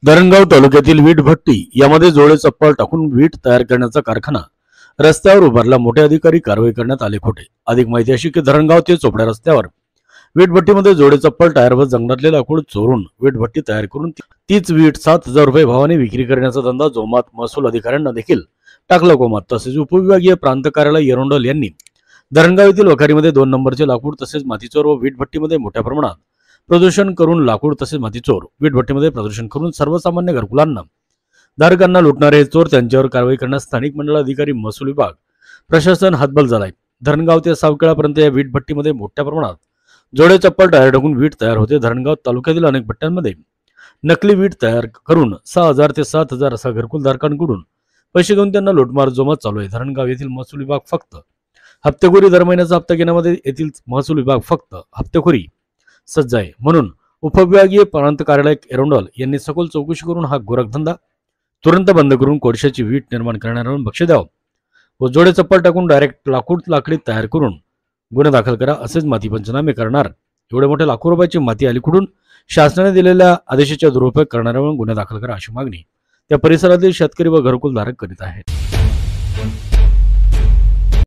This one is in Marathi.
धरणगाव तालुक्यातील वीट भट्टी यामध्ये जोडे चप्पल टाकून वीट तयार करण्याचा कारखाना रस्त्यावर उभारला, मोठे अधिकारी कारवाई करण्यात आले खोटे। अधिक माहिती अशी की धरणगाव ते चोपड्या रस्त्यावर वीट भट्टीमध्ये जोडे चप्पल टायर व जंगलातले लाकूड चोरून वीट भट्टी तयार करून तीच वीट 7,000 रुपये भावाने विक्री करण्याचा धंदा जोमात महसूल अधिकाऱ्यांना देखील टाकला कोमात। तसेच उपविभागीय प्रांत कार्यालय एरोंडल यांनी धरणगाव येथील वखारीमध्ये 2 नंबरचे लाकूड तसेच मातीचोर व वीट भट्टीमध्ये मोठ्या प्रमाणात प्रदूषण करून लाकूड तसेच मातीचोर वीट भट्टीमध्ये प्रदूषण करून सर्वसामान्य घरकुलांना धारकांना लुटणारे हे चोर त्यांच्यावर कारवाई करण्यास स्थानिक मंडळ अधिकारी, महसूल विभाग, प्रशासन हातबल झालाय। धरणगाव ते सावखेडापर्यंत या वीट भट्टीमध्ये मोठ्या प्रमाणात जोडे चप्पल टायर टाकून वीट तयार होते। धरणगाव तालुक्यातील अनेक भट्ट्यांमध्ये नकली वीट तयार करून 6,000 ते 7,000 असा घरकुल धारकांकडून पैसे घेऊन त्यांना लुटमार जोमात चालू आहे। धरणगाव येथील महसूल विभाग फक्त हप्तेखोरी, दर महिन्याचा हप्ता घेण्यामध्ये येथील महसूल विभाग फक्त हप्तेखोरी सज्ज आहे। म्हणून उपविभागीय प्रांत कार्यालय एरोंडल यांनी सखोल चौकशी करून हा गोरखधंदा तुरंत बंद करून कोळशाची वीट निर्माण करणाऱ्यांना बक्षीस द्यावं व जोडे चप्पल टाकून डायरेक्ट लाकडी तयार करून गुन्हे दाखल करा, असेच माती पंचनामे करणार एवढे मोठे लाखो रुपयाची माती आली कुठून, शासनाने दिलेल्या आदेशाचा दुरुपयोग करणाऱ्यांवर गुन्हे दाखल करा अशी मागणी त्या परिसरातील शेतकरी व घरकुल धारक करीत आहेत।